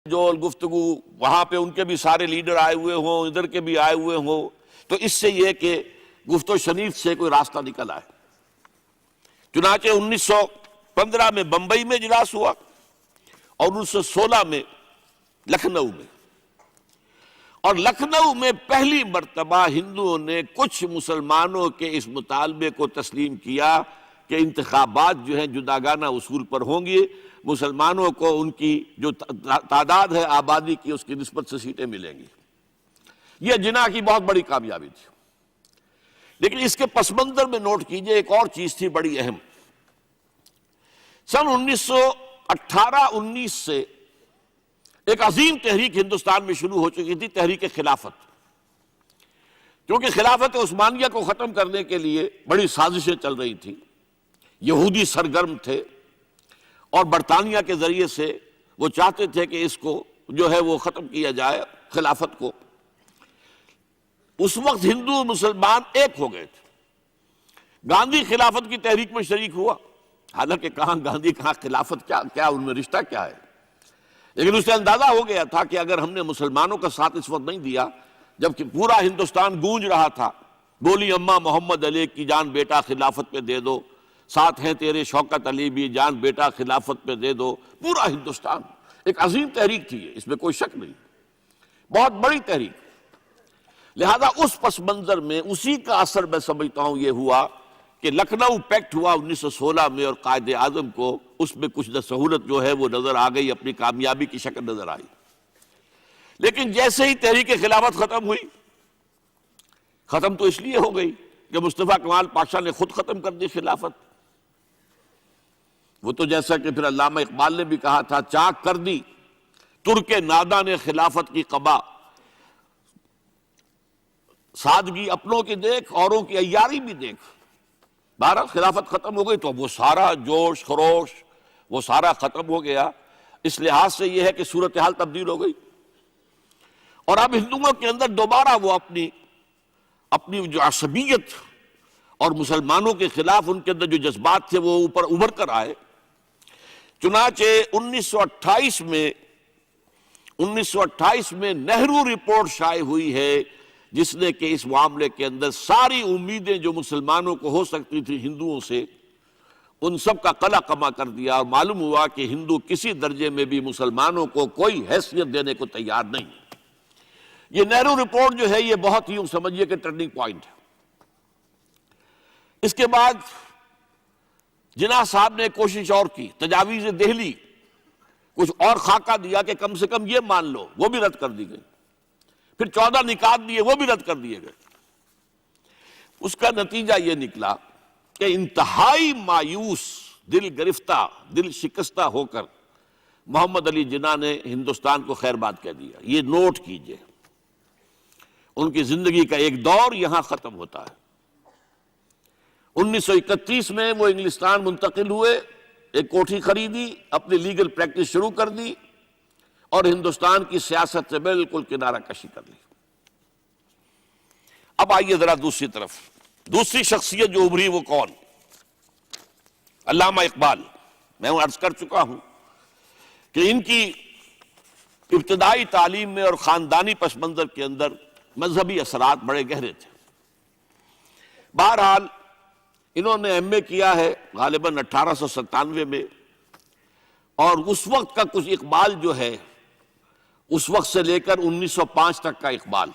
جو گفتگو وہاں پہ ان کے بھی سارے لیڈر آئے ہوئے ہوں، ادھر کے بھی آئے ہوئے ہوں، تو اس سے یہ کہ گفت و شنید سے کوئی راستہ نکل آئے۔ چنانچہ 1915 میں بمبئی میں اجلاس ہوا اور 1916 میں لکھنؤ میں، اور لکھنؤ میں پہلی مرتبہ ہندوؤں نے کچھ مسلمانوں کے اس مطالبے کو تسلیم کیا کہ انتخابات جو ہیں جداگانہ اصول پر ہوں گے، مسلمانوں کو ان کی جو تعداد ہے آبادی کی اس کی نسبت سے سیٹیں ملیں گی۔ یہ جناح کی بہت بڑی کامیابی تھی، لیکن اس کے پس منظر میں نوٹ کیجئے ایک اور چیز تھی بڑی اہم۔ سن 1918-19 سے ایک عظیم تحریک ہندوستان میں شروع ہو چکی تھی، تحریک خلافت، کیونکہ خلافت عثمانیہ کو ختم کرنے کے لیے بڑی سازشیں چل رہی تھیں، یہودی سرگرم تھے اور برطانیہ کے ذریعے سے وہ چاہتے تھے کہ اس کو جو ہے وہ ختم کیا جائے، خلافت کو۔ اس وقت ہندو مسلمان ایک ہو گئے تھے۔ گاندھی خلافت کی تحریک میں شریک ہوا، حالانکہ کہاں گاندھی کہاں خلافت، کیا ان میں رشتہ کیا ہے، لیکن اسے اندازہ ہو گیا تھا کہ اگر ہم نے مسلمانوں کا ساتھ اس وقت نہیں دیا جبکہ پورا ہندوستان گونج رہا تھا، بولی اماں محمد علی کی جان بیٹا خلافت پہ دے دو، ساتھ ہیں تیرے شوکت علی بھی جان بیٹا خلافت پہ دے دو، پورا ہندوستان، ایک عظیم تحریک تھی، اس میں کوئی شک نہیں، بہت بڑی تحریک۔ لہذا اس پس منظر میں اسی کا اثر میں سمجھتا ہوں یہ ہوا کہ لکھنؤ پیکٹ ہوا 1916 میں، اور قائد اعظم کو اس میں کچھ سہولت جو ہے وہ نظر آ گئی، اپنی کامیابی کی شکل نظر آئی۔ لیکن جیسے ہی تحریک خلافت ختم ہوئی، ختم تو اس لیے ہو گئی کہ مصطفیٰ کمال پاشا نے خود ختم کر دی خلافت۔ وہ تو جیسا کہ پھر علامہ اقبال نے بھی کہا تھا، چاک کر دی ترک ناداں نے خلافت کی قبا، سادگی اپنوں کی دیکھ اوروں کی عیاری بھی دیکھ۔ بہرحال خلافت ختم ہو گئی تو وہ سارا جوش خروش وہ سارا ختم ہو گیا۔ اس لحاظ سے یہ ہے کہ صورتحال تبدیل ہو گئی، اور اب ہندوؤں کے اندر دوبارہ وہ اپنی جو عصبیت اور مسلمانوں کے خلاف ان کے اندر جو جذبات تھے وہ اوپر ابھر کر آئے۔ چنانچہ 1928 میں نہرو رپورٹ شائع ہوئی ہے، جس نے کہ اس معاملے کے اندر ساری امیدیں جو مسلمانوں کو ہو سکتی تھی ہندوؤں سے، ان سب کا قلع کما کر دیا، اور معلوم ہوا کہ ہندو کسی درجے میں بھی مسلمانوں کو کوئی حیثیت دینے کو تیار نہیں۔ یہ نہرو رپورٹ جو ہے یہ بہت ہی سمجھیے کہ ٹرننگ پوائنٹ ہے۔ اس کے بعد جناح صاحب نے کوشش اور کی، تجاویز دہلی کچھ اور خاکہ دیا کہ کم سے کم یہ مان لو، وہ بھی رد کر دی گئی۔ پھر 14 نکات دیے، وہ بھی رد کر دیے گئے۔ اس کا نتیجہ یہ نکلا کہ انتہائی مایوس، دل گرفتہ، دل شکستہ ہو کر محمد علی جناح نے ہندوستان کو خیر باد کہہ دیا۔ یہ نوٹ کیجئے، ان کی زندگی کا ایک دور یہاں ختم ہوتا ہے۔ 1931 میں وہ انگلستان منتقل ہوئے، ایک کوٹھی خریدی، اپنی لیگل پریکٹس شروع کر دی، اور ہندوستان کی سیاست سے بالکل کنارہ کشی کر لی۔ اب آئیے ذرا دوسری طرف، دوسری شخصیت جو ابھری وہ کون؟ علامہ اقبال۔ میں عرض کر چکا ہوں کہ ان کی ابتدائی تعلیم میں اور خاندانی پس منظر کے اندر مذہبی اثرات بڑے گہرے تھے۔ بہرحال انہوں نے ایم اے کیا ہے غالباً 1897 میں، اور اس وقت کا کچھ اقبال جو ہے، اس وقت سے لے کر 1905 تک کا اقبال،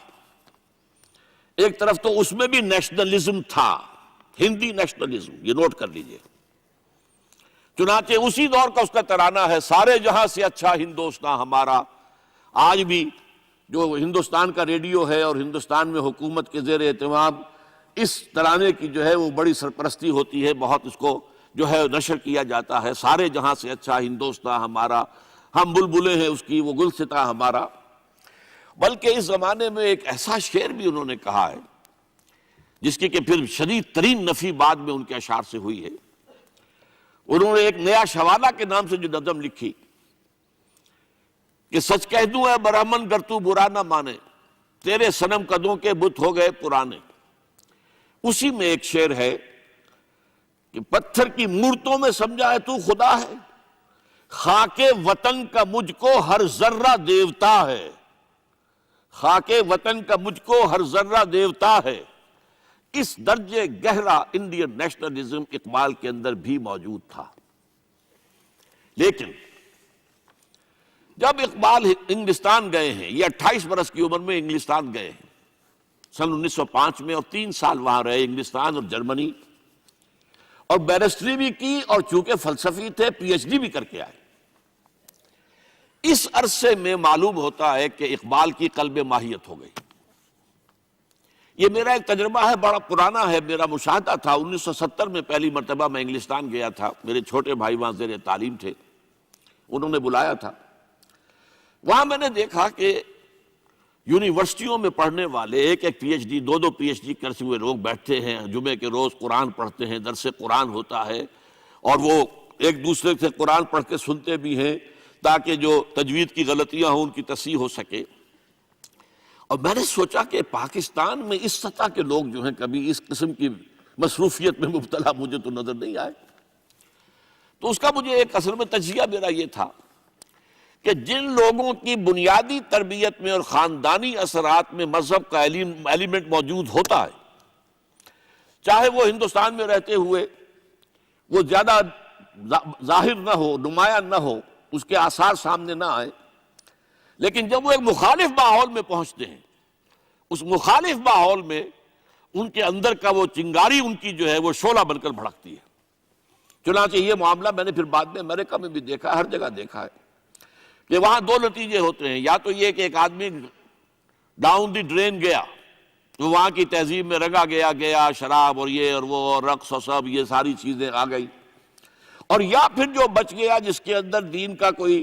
ایک طرف تو اس میں بھی نیشنلزم تھا، ہندی نیشنلزم، یہ نوٹ کر لیجئے۔ چنانچہ اسی دور کا اس کا ترانہ ہے، سارے جہاں سے اچھا ہندوستان ہمارا۔ آج بھی جو ہندوستان کا ریڈیو ہے اور ہندوستان میں حکومت کے زیر اہتمام اس ترانے کی جو ہے وہ بڑی سرپرستی ہوتی ہے، بہت اس کو جو ہے نشر کیا جاتا ہے، سارے جہاں سے اچھا ہندوستان ہمارا، ہم بلبلیں ہیں اس کی وہ گلستاں ہمارا۔ بلکہ اس زمانے میں ایک ایسا شعر بھی انہوں نے کہا ہے جس کی کہ پھر شدید ترین نفی بعد میں ان کے اشعار سے ہوئی ہے۔ انہوں نے ایک نیا شوالہ کے نام سے جو نظم لکھی کہ سچ کہہ دوں اے برہمن گر تو برا نہ مانے، تیرے صنم قدوں کے بت ہو گئے پرانے۔ اسی میں ایک شعر ہے کہ پتھر کی مورتوں میں سمجھا ہے تو خدا ہے، خاک وطن کا مجھ کو ہر ذرہ دیوتا ہے، خاک وطن کا مجھ کو ہر ذرہ دیوتا ہے، اس درجے گہرا انڈین نیشنلزم اقبال کے اندر بھی موجود تھا۔ لیکن جب اقبال انگلستان گئے ہیں، یہ 28 برس کی عمر میں انگلستان گئے ہیں سن 1905 میں، اور 3 سال وہاں رہے انگلستان اور جرمنی، اور بیرسٹری بھی کی، اور چونکہ فلسفی تھے پی ایچ ڈی بھی کر کے آئے۔ اس عرصے میں معلوم ہوتا ہے کہ اقبال کی قلب ماہیت ہو گئی۔ یہ میرا ایک تجربہ ہے، بڑا پرانا ہے، میرا مشاہدہ تھا۔ 1970 میں پہلی مرتبہ میں انگلستان گیا تھا، میرے چھوٹے بھائی وہاں زیر تعلیم تھے، انہوں نے بلایا تھا۔ وہاں میں نے دیکھا کہ یونیورسٹیوں میں پڑھنے والے ایک P H D, 2 P H D کرتے ہوئے لوگ بیٹھتے ہیں، جمعے کے روز قرآن پڑھتے ہیں، درس قرآن ہوتا ہے، اور وہ ایک دوسرے سے قرآن پڑھ کے سنتے بھی ہیں تاکہ جو تجوید کی غلطیاں ہوں ان کی تصحیح ہو سکے۔ اور میں نے سوچا کہ پاکستان میں اس سطح کے لوگ جو ہیں کبھی اس قسم کی مصروفیت میں مبتلا مجھے تو نظر نہیں آئے۔ تو اس کا مجھے ایک اصل میں تجزیہ میرا یہ تھا کہ جن لوگوں کی بنیادی تربیت میں اور خاندانی اثرات میں مذہب کا ایلیمنٹ موجود ہوتا ہے، چاہے وہ ہندوستان میں رہتے ہوئے وہ زیادہ ظاہر نہ ہو، نمایاں نہ ہو، اس کے آثار سامنے نہ آئے، لیکن جب وہ ایک مخالف ماحول میں پہنچتے ہیں، اس مخالف ماحول میں ان کے اندر کا وہ چنگاری ان کی جو ہے وہ شعلہ بن کر بھڑکتی ہے۔ چنانچہ یہ معاملہ میں نے پھر بعد میں امریکہ میں بھی دیکھا، ہر جگہ دیکھا ہے کہ وہاں 2 نتیجے ہوتے ہیں، یا تو یہ کہ ایک آدمی ڈاؤن دی ڈرین گیا تو وہاں کی تہذیب میں رنگا گیا شراب اور یہ اور وہ اور رقص اور سب یہ ساری چیزیں آ گئی، اور یا پھر جو بچ گیا جس کے اندر دین کا کوئی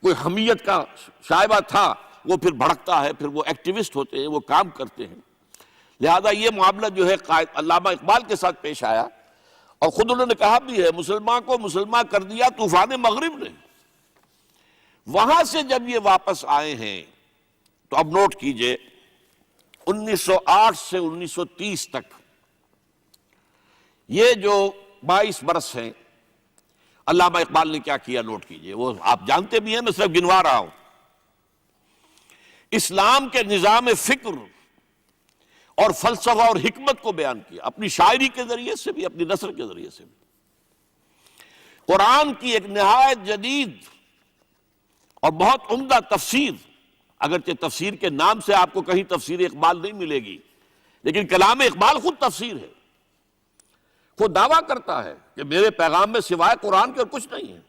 حمیت کا شائبہ تھا وہ پھر بھڑکتا ہے، پھر وہ ایکٹیوسٹ ہوتے ہیں، وہ کام کرتے ہیں۔ لہذا یہ معاملہ جو ہے علامہ اقبال کے ساتھ پیش آیا، اور خود انہوں نے کہا بھی ہے مسلمان کو مسلمان کر دیا طوفان مغرب نے۔ وہاں سے جب یہ واپس آئے ہیں تو اب نوٹ کیجئے 1908 سے 1930 تک یہ جو 22 برس ہیں علامہ اقبال نے کیا کیا، نوٹ کیجئے، وہ آپ جانتے بھی ہیں، میں صرف گنوا رہا ہوں۔ اسلام کے نظام فکر اور فلسفہ اور حکمت کو بیان کیا، اپنی شاعری کے ذریعے سے بھی، اپنی نثر کے ذریعے سے بھی۔ قرآن کی ایک نہایت جدید اور بہت عمدہ تفسیر، اگرچہ تفسیر کے نام سے آپ کو کہیں تفسیر اقبال نہیں ملے گی، لیکن کلام اقبال خود تفسیر ہے، خود دعویٰ کرتا ہے کہ میرے پیغام میں سوائے قرآن کے اور کچھ نہیں ہے۔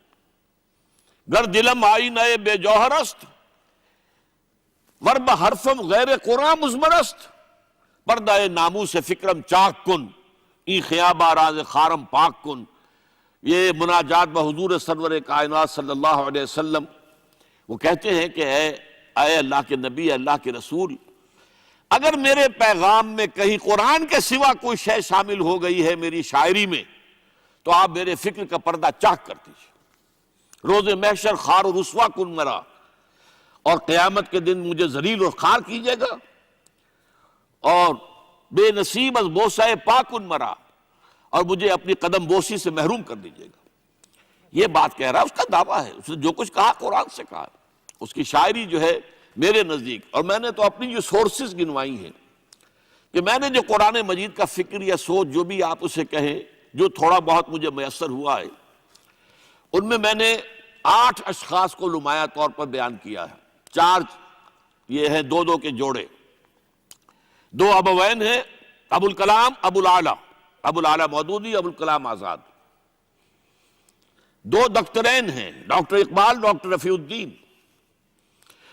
گر دلم آئی نئے بے جوہر است، ورب حرفم غیر قرآن مزمرست، پردہ ناموس فکرم چاک کن، ای خیابہ راز خارم پاک کن۔ یہ مناجات بحضور سرور کائنات صلی اللہ علیہ وسلم، وہ کہتے ہیں کہ اے اللہ کے نبی، اللہ کے رسول، اگر میرے پیغام میں کہیں قرآن کے سوا کوئی شے شامل ہو گئی ہے میری شاعری میں تو آپ میرے فکر کا پردہ چاک کر دیجیے۔ روز محشر خار و رسوا کن مرا، اور قیامت کے دن مجھے ذلیل اور خار کیجیے گا، اور بے نصیب از بوسہ پاک کن مرا، اور مجھے اپنی قدم بوسی سے محروم کر دیجیے گا۔ یہ بات کہہ رہا ہے، اس کا دعویٰ ہے، اس نے جو کچھ کہا قرآن سے کہا، اس کی شاعری جو ہے میرے نزدیک، اور میں نے تو اپنی جو سورسز گنوائی ہیں کہ میں نے جو قرآن مجید کا فکر یا سوچ جو بھی آپ اسے کہیں، جو تھوڑا بہت مجھے میسر ہوا ہے، ان میں نے 8 اشخاص کو نمایاں طور پر بیان کیا ہے۔ 4 یہ ہیں 2 کے جوڑے، 2 ابوین ہیں، ابو الکلام ابو العلا مودودی، ابو الکلام آزاد۔ 2 دکترین ہیں، ڈاکٹر اقبال، ڈاکٹر رفیع الدین۔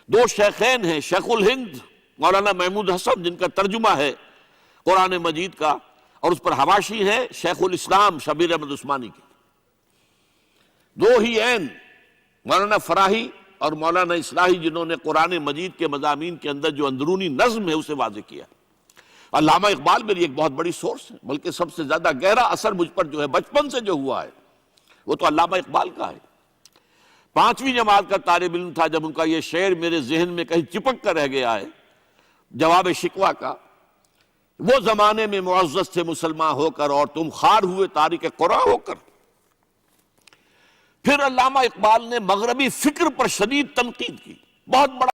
2 شیخین ہیں، شیخ الہند مولانا محمود حسن، جن کا ترجمہ ہے قرآن مجید کا، اور اس پر حواشی ہے شیخ الاسلام شبیر احمد عثمانی کی۔ 2 ہی عین مولانا فراہی اور مولانا اصلاحی، جنہوں نے قرآن مجید کے مضامین کے اندر جو اندرونی نظم ہے اسے واضح کیا۔ علامہ اقبال میری ایک بہت بڑی سورس ہے، بلکہ سب سے زیادہ گہرا اثر مجھ پر جو ہے بچپن سے جو ہوا ہے وہ تو علامہ اقبال کا ہے۔ 5ویں جماعت کا طالب علم تھا جب ان کا یہ شعر میرے ذہن میں کہیں چپک کر رہ گیا ہے، جواب شکوہ کا، وہ زمانے میں معزز تھے مسلمان ہو کر اور تم خار ہوئے تارک قرآن ہو کر۔ پھر علامہ اقبال نے مغربی فکر پر شدید تنقید کی، بہت بڑا